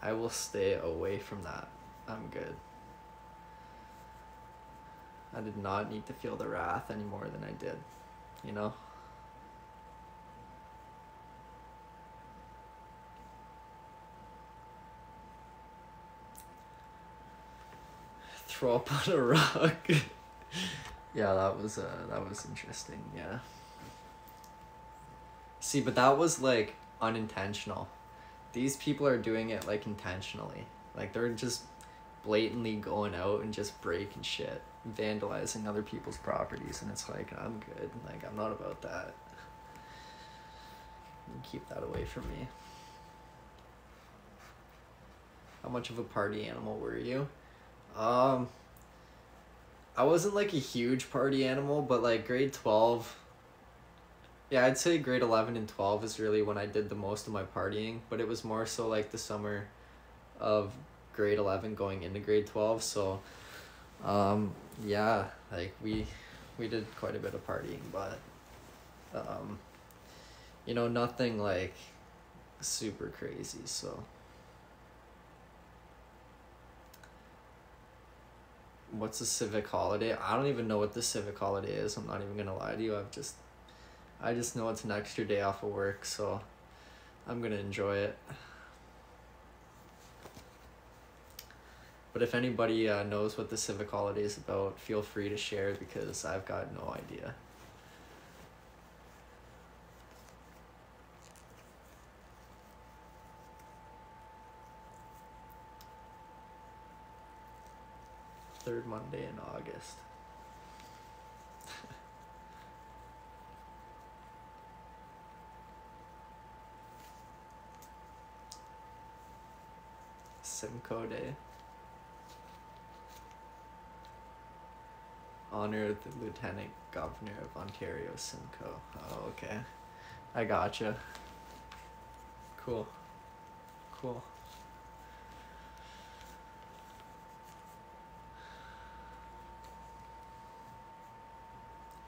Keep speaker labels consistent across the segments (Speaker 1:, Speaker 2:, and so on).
Speaker 1: I will stay away from that. I'm good. I did not need to feel the wrath any more than I did, you know? Throw up on a rock. Yeah, that was interesting, yeah. See, but that was like unintentional. These people are doing it like intentionally. Like they're just blatantly going out and just breaking shit, vandalizing other people's properties, and it's like, I'm good. Like, I'm not about that. Keep that away from me. How much of a party animal were you? I wasn't like a huge party animal, but like grade 12, yeah, I'd say grade 11 and 12 is really when I did the most of my partying, but it was more so like the summer of grade 11 going into grade 12, so yeah, like we did quite a bit of partying, but you know, nothing like super crazy, so. What's a civic holiday? I don't even know what the civic holiday is. I'm not even gonna lie to you. I just know it's an extra day off of work, so I'm gonna enjoy it. But if anybody knows what the civic holiday is about, feel free to share because I've got no idea. Third Monday in August. Simcoe Day. Honor the Lieutenant Governor of Ontario, Simcoe. Oh, okay. I gotcha. Cool. Cool.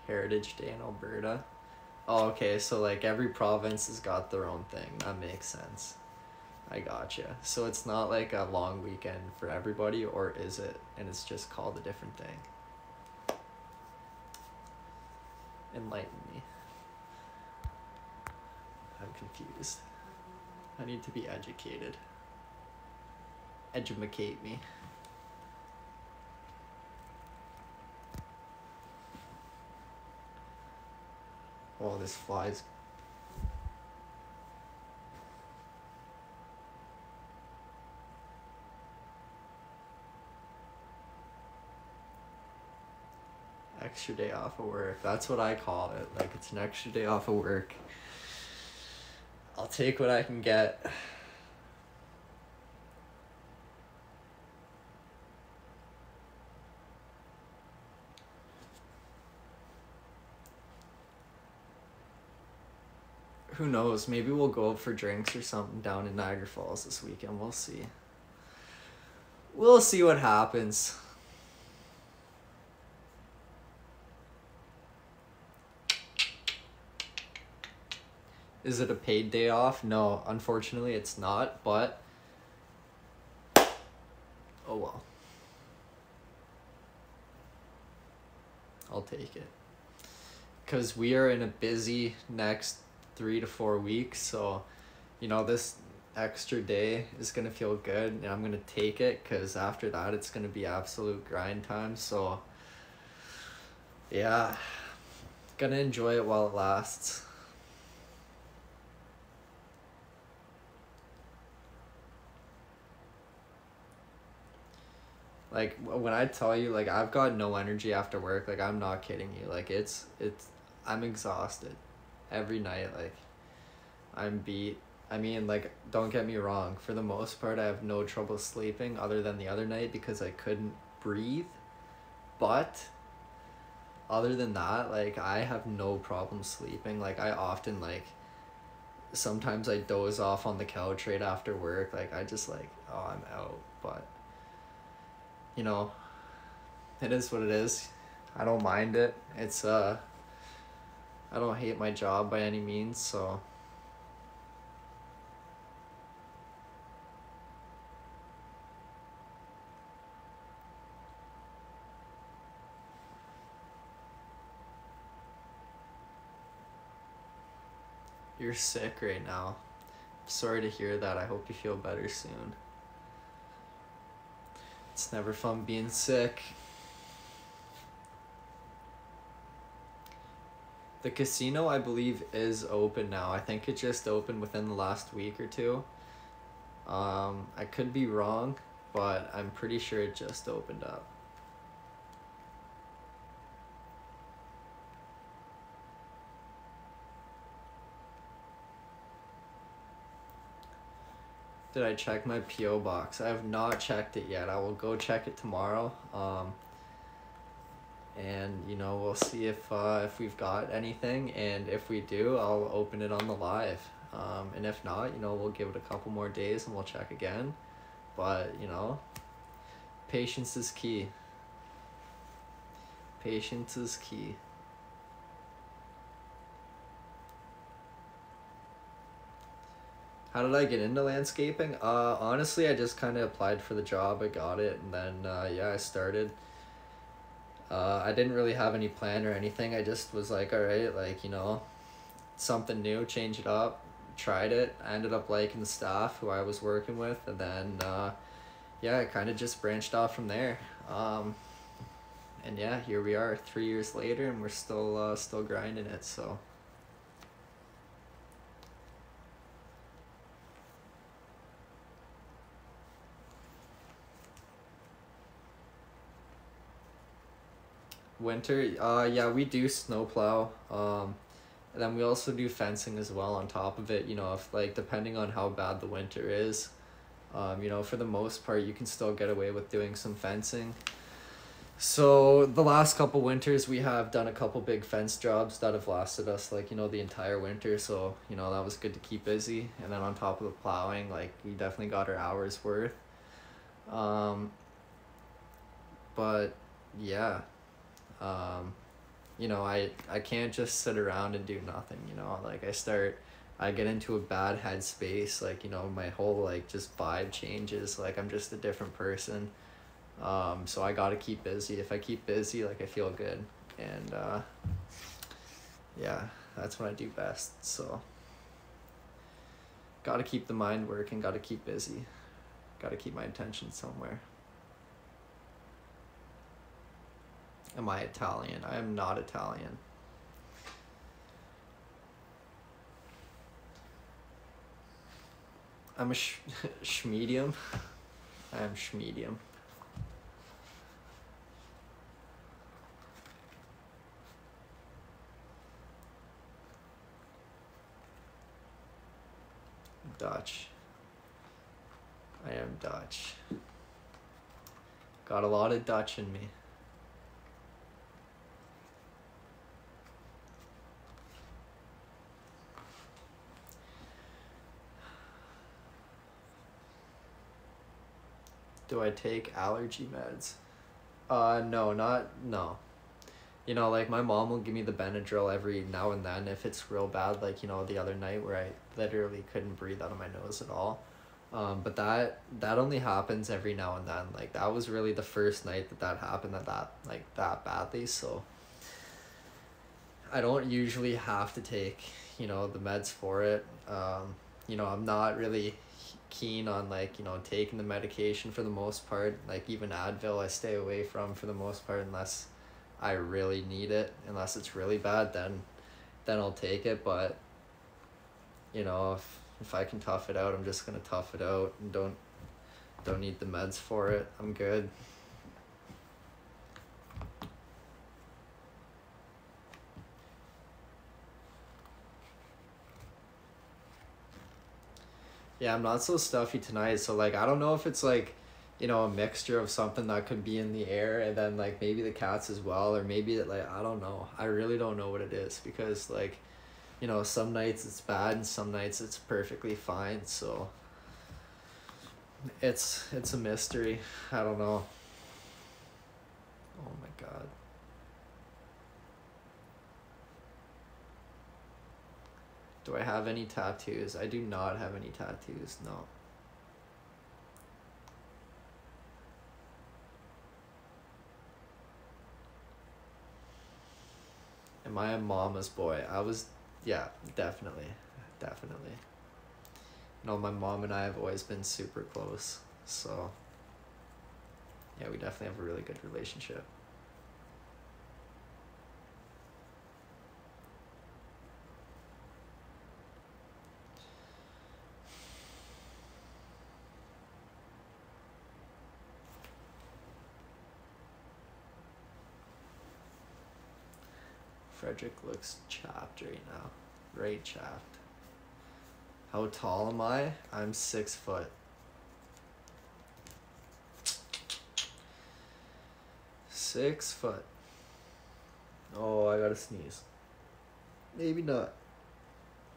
Speaker 1: Heritage Day in Alberta. Oh, okay, so like every province has got their own thing. That makes sense. I gotcha. So it's not like a long weekend for everybody, or is it? And it's just called a different thing. Enlighten me. I'm confused. I need to be educated. Edumacate me. Oh, this flies. Extra day off of work. That's what I call it. Like, it's an extra day off of work. I'll take what I can get. Who knows? Maybe we'll go out for drinks or something down in Niagara Falls this weekend. We'll see. We'll see what happens. Is it a paid day off? No, unfortunately it's not, but oh well. I'll take it. Because we are in a busy next 3 to 4 weeks, so you know, this extra day is gonna feel good and I'm gonna take it, because after that it's gonna be absolute grind time. So yeah, gonna enjoy it while it lasts. Like, when I tell you, like, I've got no energy after work, like, I'm not kidding you. Like, I'm exhausted every night. Like, I'm beat. I mean, like, don't get me wrong. For the most part, I have no trouble sleeping other than the other night because I couldn't breathe. But other than that, like, I have no problem sleeping. Like, I often, like, sometimes I doze off on the couch right after work. Like, I just, like, oh, I'm out. But you know, it is what it is. I don't mind it. It's I don't hate my job by any means, so You're sick right now. Sorry to hear that. I hope you feel better soon. It's never fun being sick. The casino, I believe, is open now. I think it just opened within the last week or two. I could be wrong, but I'm pretty sure it just opened up. Did I check my P.O. box? I have not checked it yet. I will go check it tomorrow. And you know, we'll see if we've got anything, and if we do, I'll open it on the live. And if not, you know, we'll give it a couple more days and we'll check again. But you know, patience is key. Patience is key. How did I get into landscaping? Honestly, I just kind of applied for the job, I got it, and then yeah, I started. I didn't really have any plan or anything. I just was like, all right, like, you know, something new, change it up. Tried it. I ended up liking the staff who I was working with, and then yeah, I kind of just branched off from there. And yeah, here we are 3 years later, and we're still grinding it. So winter, yeah, we do snowplow. And then we also do fencing as well on top of it. You know, if like depending on how bad the winter is, you know, for the most part you can still get away with doing some fencing. So the last couple winters we have done a couple big fence jobs that have lasted us like, you know, the entire winter. So, you know, that was good to keep busy. And then on top of the plowing, like we definitely got our hours worth. But yeah, you know, I can't just sit around and do nothing, you know, like I get into a bad headspace, like, you know, my whole like just vibe changes, like I'm just a different person. So I gotta keep busy. If I keep busy, like I feel good, and yeah, that's what I do best. So gotta keep the mind working, gotta keep busy, gotta keep my attention somewhere. Am I Italian? I am not Italian. I'm a schmedium. I am schmedium. Dutch. I am Dutch. Got a lot of Dutch in me. Do I take allergy meds? No, no. You know, like my mom will give me the Benadryl every now and then if it's real bad, like, you know, the other night where I literally couldn't breathe out of my nose at all. But that only happens every now and then. Like that was really the first night that happened that badly, so I don't usually have to take, you know, the meds for it. You know, I'm not really keen on like, you know, taking the medication for the most part. Like even Advil I stay away from for the most part unless I really need it. Unless it's really bad, then I'll take it. But you know, if I can tough it out, I'm just gonna tough it out and don't need the meds for it. I'm good. Yeah, I'm not so stuffy tonight, so like I don't know if it's like, you know, a mixture of something that could be in the air and then like maybe the cats as well, or maybe that like I don't know. I really don't know what it is because like, you know, some nights it's bad and some nights it's perfectly fine, so it's a mystery. I don't know. Oh my God. Do I have any tattoos? I do not have any tattoos, no. Am I a mama's boy? I was, yeah, definitely. definitely. You know, my mom and I have always been super close, so yeah, we definitely have a really good relationship. Frederick looks chapped right now. Right chapped. How tall am I? I'm 6 foot. 6 foot. Oh, I gotta sneeze. Maybe not.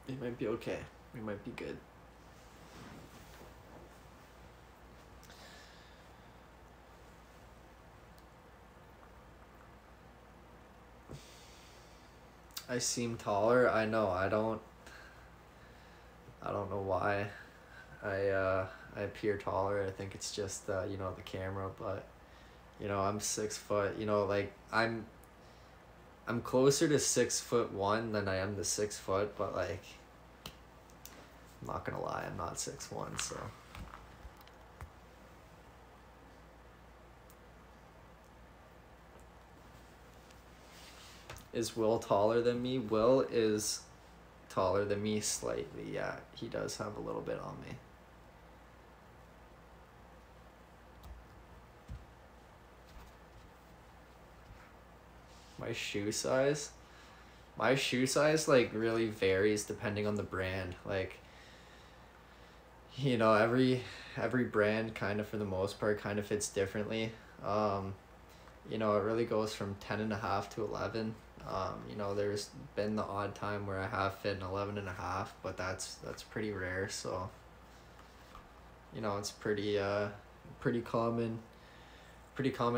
Speaker 1: It might be okay. We might be good. I seem taller. I know. I don't know why I appear taller. I think it's just you know, the camera, but you know, I'm 6 foot. You know, like I'm closer to 6'1" than I am to 6 foot, but like I'm not gonna lie, I'm not 6'1", so. Is Will taller than me? Will is taller than me slightly, yeah. He does have a little bit on me. My shoe size? My shoe size, like, really varies depending on the brand. Like, you know, every brand kind of, for the most part, kind of fits differently. You know, it really goes from 10.5 to 11. You know, there's been the odd time where I have fit an 11.5, but that's pretty rare. So, you know, it's pretty common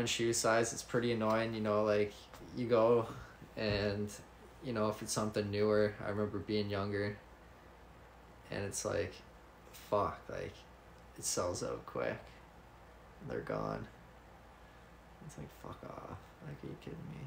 Speaker 1: shoe size. It's pretty annoying. You know, like you go and, you know, if it's something newer, I remember being younger, and it's like, fuck, like it sells out quick. They're gone. It's like, fuck off. Like, are you kidding me?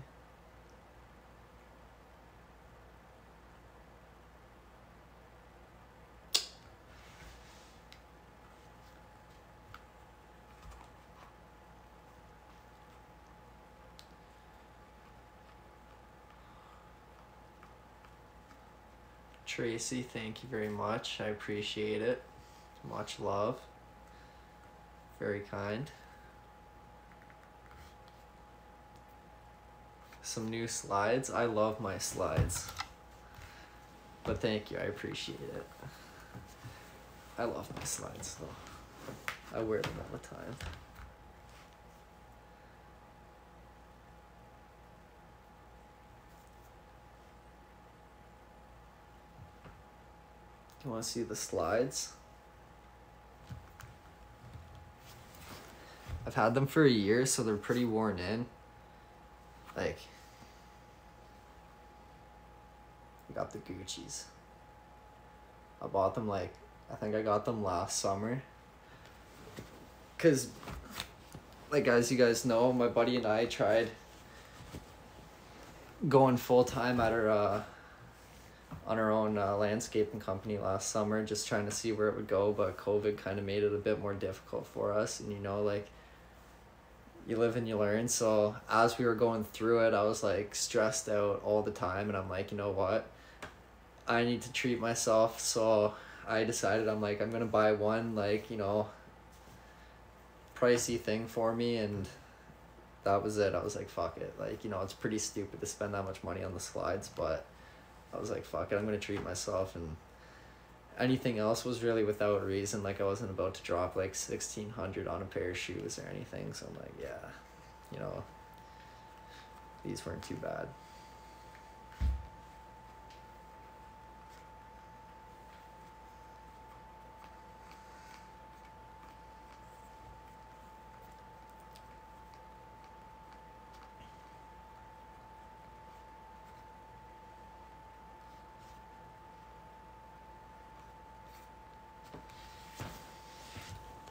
Speaker 1: Tracy, thank you very much. I appreciate it. Much love. Very kind. Some new slides. I love my slides. But thank you, I appreciate it. I love my slides though. I wear them all the time. You want to see the slides? I've had them for a year, so they're pretty worn in. Like, I got the Gucci's. I bought them like, I think I got them last summer. Cause, like, as you guys know, my buddy and I tried going full time at our on our own landscaping company last summer, just trying to see where it would go, but COVID kind of made it a bit more difficult for us. And you know, like, you live and you learn. So as we were going through it, I was like stressed out all the time, and I'm like, you know what, I need to treat myself. So I decided, I'm like, I'm gonna buy one, like, you know, pricey thing for me, and that was it. I was like, fuck it. Like, you know, it's pretty stupid to spend that much money on the slides, but I was like, fuck it, I'm gonna treat myself. And anything else was really without reason. Like, I wasn't about to drop like 1,600 on a pair of shoes or anything. So I'm like, yeah, you know, these weren't too bad.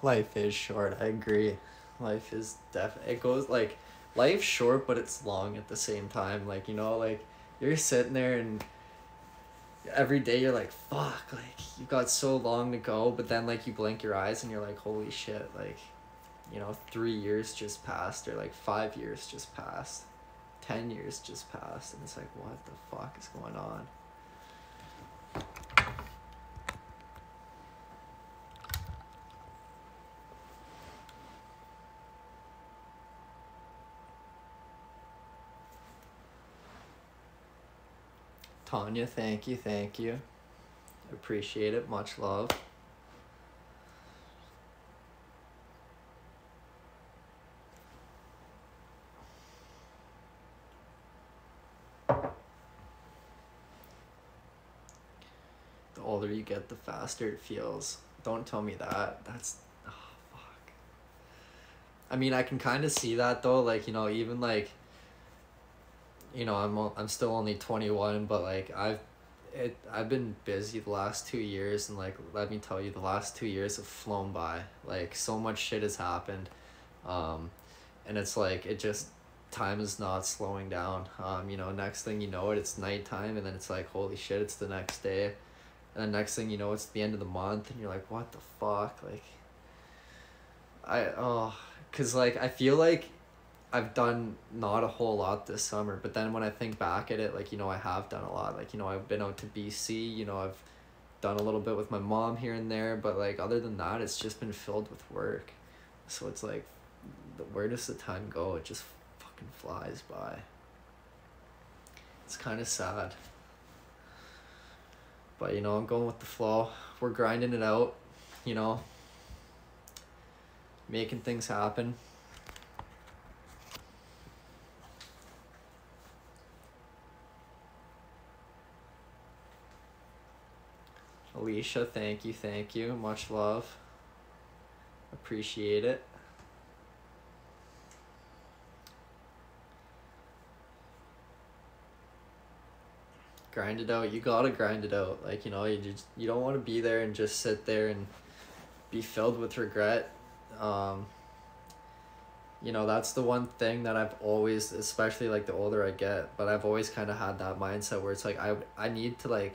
Speaker 1: Life is short. I agree. Life is it goes like, life's short, but it's long at the same time. Like, you know, like, you're sitting there and every day you're like, fuck, like you've got so long to go, but then like you blink your eyes and you're like, holy shit, like, you know, 3 years just passed, or like 5 years just passed, 10 years just passed, and it's like, what the fuck is going on? Tanya, thank you, thank you. Appreciate it, much love. The older you get, the faster it feels. Don't tell me that. That's, oh, fuck. I mean, I can kind of see that though, like, you know, even like, you know, I'm still only 21, but like I've been busy the last 2 years, and like let me tell you, the last 2 years have flown by. Like so much shit has happened, and it's like it just, time is not slowing down. You know, next thing you know it's nighttime, and then it's like, holy shit, it's the next day, and then next thing you know it's the end of the month, and you're like, what the fuck, like cause like I feel like I've done not a whole lot this summer, but then when I think back at it, like, you know, I have done a lot. Like, you know, I've been out to BC, you know, I've done a little bit with my mom here and there, but like other than that, it's just been filled with work. So it's like, where does the time go? It just fucking flies by. It's kind of sad. But, you know, I'm going with the flow. We're grinding it out, you know, making things happen. Alicia, thank you, much love. Appreciate it. Grind it out. You gotta grind it out. Like, you know, you don't want to be there and just sit there and be filled with regret. You know, that's the one thing that I've always, especially like the older I get, but I've always kind of had that mindset where it's like I need to, like,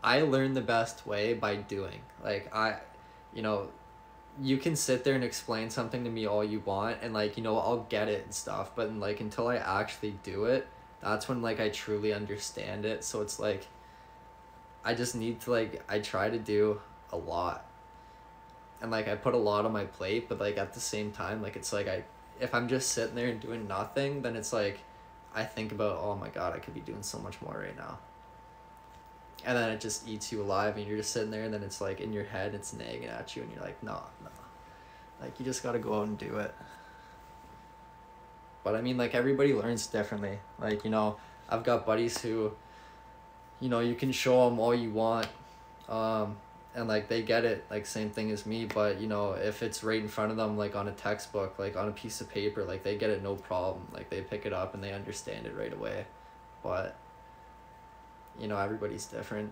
Speaker 1: I learn the best way by doing. Like, you know, you can sit there and explain something to me all you want, and like, you know, I'll get it and stuff, but like until I actually do it, that's when like I truly understand it. So it's like I just need to, like, I try to do a lot, and like I put a lot on my plate, but like at the same time, like it's like if I'm just sitting there and doing nothing, then it's like I think about, oh my god, I could be doing so much more right now. And then it just eats you alive, and you're just sitting there, and then it's like in your head it's nagging at you, and you're like, no, like you just gotta go out and do it. But I mean, like, everybody learns differently. Like, you know, I've got buddies who, you know, you can show them all you want, and like they get it, like same thing as me. But you know, if it's right in front of them, like on a textbook, like on a piece of paper, like they get it no problem. Like they pick it up and they understand it right away. But you know, everybody's different.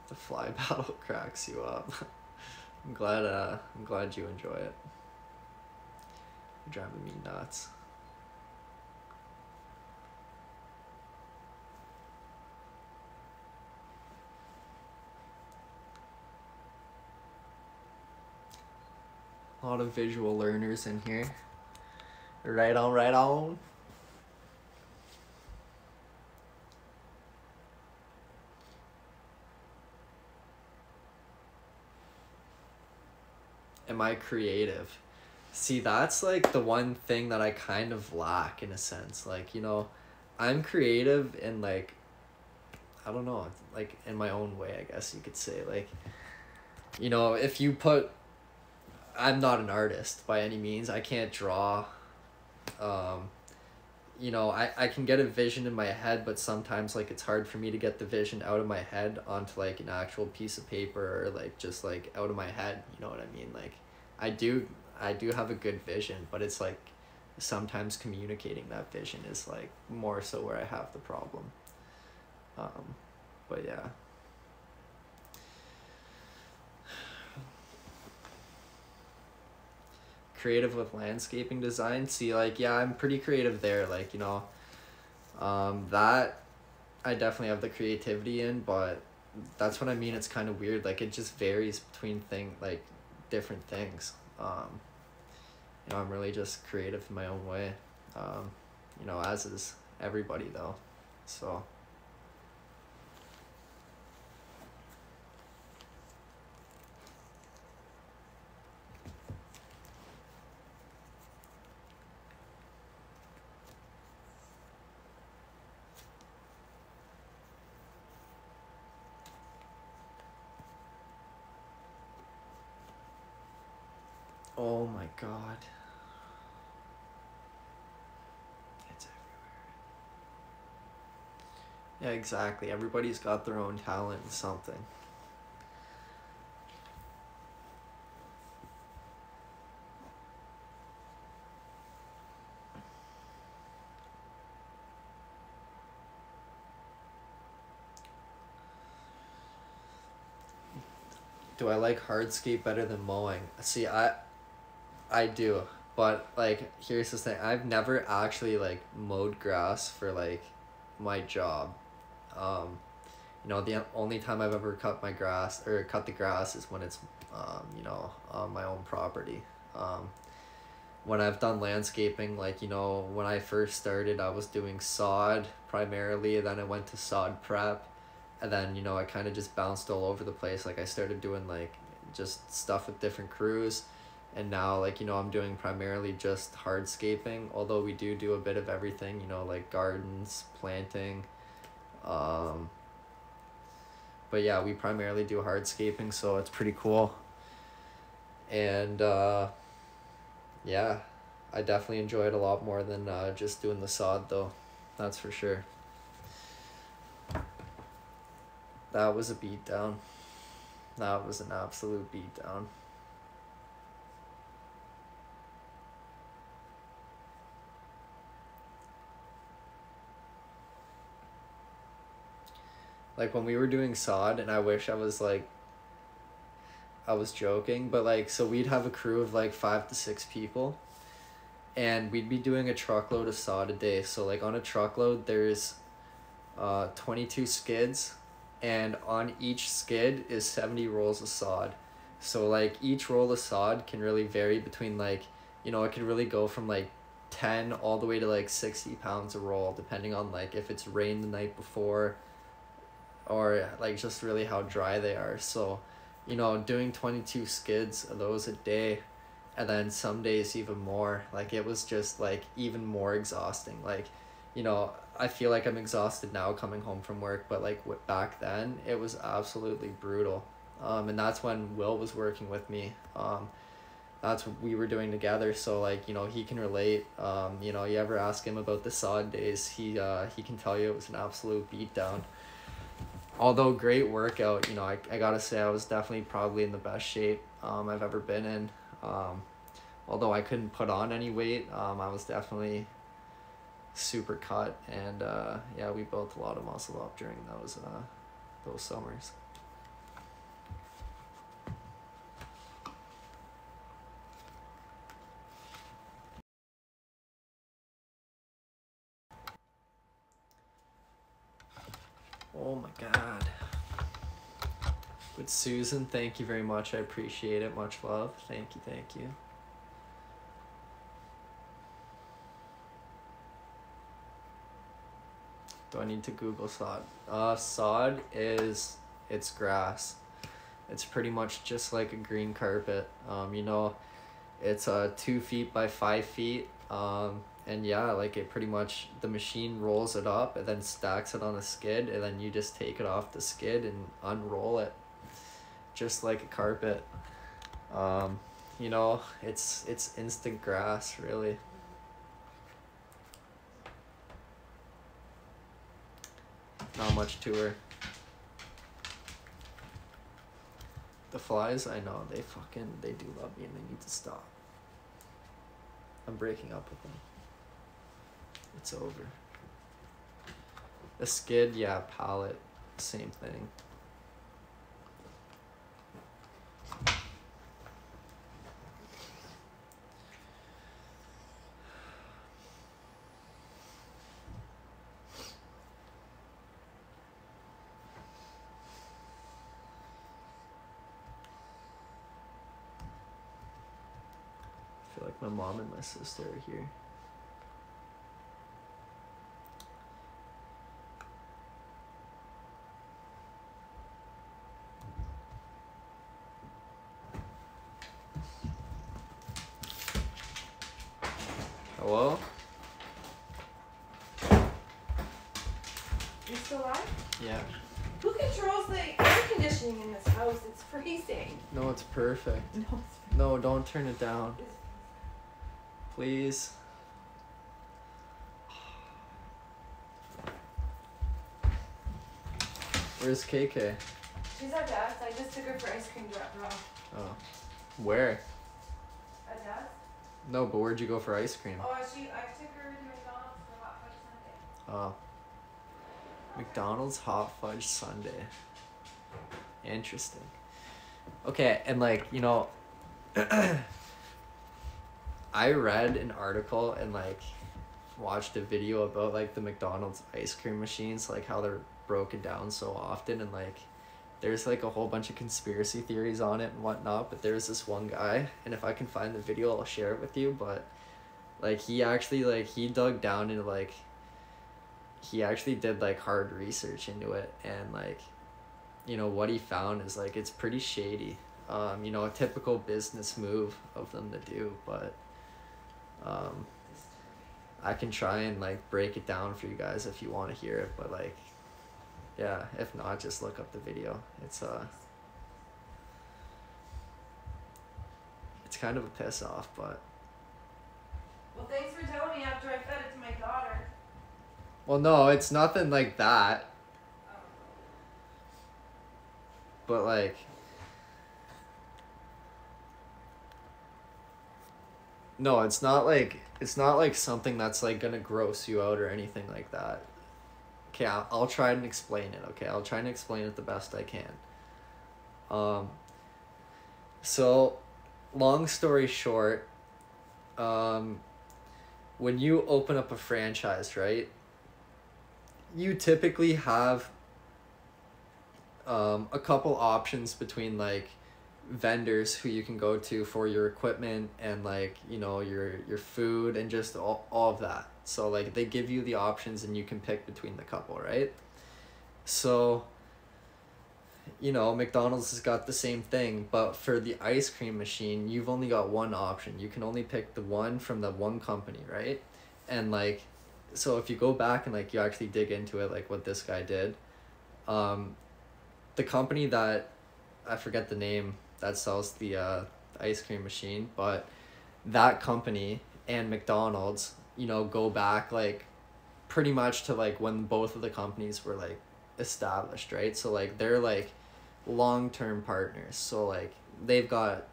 Speaker 1: The fly battle cracks you up. I'm glad you enjoy it. You're driving me nuts. A lot of visual learners in here. Right on, right on. Am I creative? See, that's like the one thing that I kind of lack in a sense. Like, you know, I'm creative in like, I don't know, like in my own way, I guess you could say. Like, you know, if you put, I'm not an artist by any means. I can't draw. You know, I can get a vision in my head, but sometimes like it's hard for me to get the vision out of my head onto like an actual piece of paper, or like just like out of my head, you know what I mean? Like I do have a good vision, but it's like sometimes communicating that vision is like more so where I have the problem. But yeah. creative with landscaping design. See, like, yeah, I'm pretty creative there. Like, you know, that I definitely have the creativity in, but that's what I mean. It's kind of weird. Like, it just varies between different things. You know, I'm really just creative in my own way. You know, as is everybody though. So. Oh my God. It's everywhere. Yeah, exactly. Everybody's got their own talent in something. Do I like hardscape better than mowing? See, I do, but like here's the thing. I've never actually like mowed grass for like my job. You know, the only time I've ever cut the grass is when it's you know, on my own property. When I've done landscaping, like, you know, when I first started, I was doing sod primarily, then I went to sod prep, and then, you know, I kind of just bounced all over the place. Like, I started doing like just stuff with different crews, and now, like, you know, I'm doing primarily just hardscaping, although we do a bit of everything, you know, like gardens, planting, but yeah, we primarily do hardscaping, so it's pretty cool. And yeah, I definitely enjoy it a lot more than just doing the sod though. That's for sure. That was a beatdown. That was an absolute beatdown. Like when we were doing sod, and I wish I was like, I was joking, but like, so we'd have a crew of like 5 to 6 people, and we'd be doing a truckload of sod a day. So like on a truckload, there's 22 skids, and on each skid is 70 rolls of sod. So like each roll of sod can really vary between like, you know, it could really go from like 10 all the way to like 60 pounds a roll, depending on like if it's rained the night before, or like just really how dry they are. So, you know, doing 22 skids of those a day, and then some days even more, like it was just like even more exhausting. Like, you know, I feel like I'm exhausted now coming home from work, but like back then it was absolutely brutal. And that's when Will was working with me. That's what we were doing together, so like, you know, he can relate. You know, you ever ask him about the sod days, he can tell you it was an absolute beatdown. Although great workout, you know, I gotta say I was definitely probably in the best shape I've ever been in. Although I couldn't put on any weight, I was definitely super cut, and yeah, we built a lot of muscle up during those summers. Oh my God. With Susan, thank you very much. I appreciate it. Much love. Thank you, thank you. Do I need to Google sod? Sod it's grass. It's pretty much just like a green carpet. You know, it's 2 feet by 5 feet. And yeah, like it pretty much, the machine rolls it up and then stacks it on a skid, and then you just take it off the skid and unroll it, just like a carpet. You know, it's instant grass, really. Not much to her. The flies, I know, they do love me, and they need to stop. I'm breaking up with them. It's over. A skid, yeah, pallet, same thing. Like my mom and my sister are here. Hello?
Speaker 2: You still alive?
Speaker 1: Yeah.
Speaker 2: Who controls the air conditioning in this house? It's freezing.
Speaker 1: No, it's perfect.
Speaker 2: No,
Speaker 1: No, don't turn it down. Please. Where's KK?
Speaker 2: she's at Dad's. I just took her for ice cream to drop her off.
Speaker 1: Oh. Where?
Speaker 2: At Dad's?
Speaker 1: No, but where'd you go for ice cream?
Speaker 2: Oh, I took her to McDonald's for hot fudge sundae.
Speaker 1: Oh. McDonald's hot fudge sundae. Interesting. Okay, and like, you know, I read an article and like watched a video about like the McDonald's ice cream machines, like how they're broken down so often, and like there's like a whole bunch of conspiracy theories on it and whatnot, but there's this one guy, and if I can find the video I'll share it with you, but like he actually like he dug down into like he actually did like hard research into it, and like, you know, what he found is like it's pretty shady. You know, a typical business move of them to do, but I can try and like break it down for you guys if you want to hear it, but like, yeah, if not, just look up the video. It's kind of a piss off, but
Speaker 2: Well, thanks for telling me after I fed it to my daughter.
Speaker 1: well, no, it's nothing like that, but like, no, it's not like something that's like gonna gross you out or anything like that. Okay, I'll try and explain it, okay? I'll try and explain it the best I can. So, long story short, when you open up a franchise, right, you typically have a couple options between like vendors who you can go to for your equipment and like, you know, your food and just all of that. So like they give you the options and you can pick between the couple, right? So, you know, McDonald's has got the same thing, but for the ice cream machine, you've only got one option. You can only pick the one from the one company, right? And like, so if you go back and like you actually dig into it, like what this guy did, the company that, I forget the name, that sells the ice cream machine, but that company and McDonald's, you know, go back like pretty much to like when both of the companies were like established, right? So like they're like long-term partners, so like they've got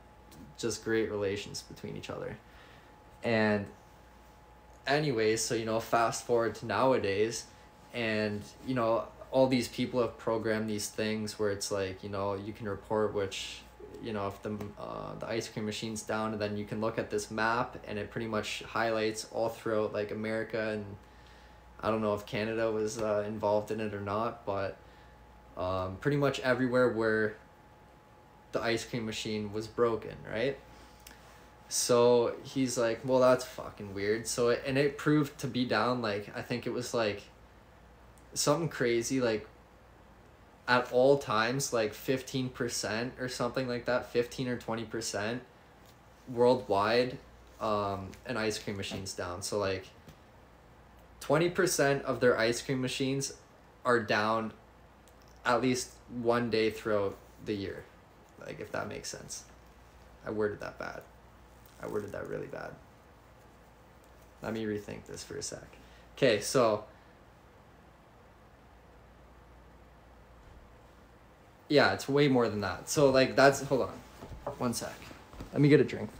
Speaker 1: just great relations between each other. And anyways, so you know, fast forward to nowadays, and you know, all these people have programmed these things where it's like, you know, you can report which, you know, if the ice cream machine's down, and then you can look at this map and it pretty much highlights all throughout like America, and I don't know if Canada was involved in it or not, but pretty much everywhere where the ice cream machine was broken, right? So he's like, well, that's fucking weird. So it proved to be down, like, I think it was like something crazy, like at all times, like 15% or something like that, 15 or 20% worldwide, an ice cream machine's down. So like 20% of their ice cream machines are down at least one day throughout the year. Like, if that makes sense. I worded that bad. I worded that really bad. Let me rethink this for a sec. Okay, so yeah, it's way more than that. So like that's, hold on one sec. Let me get a drink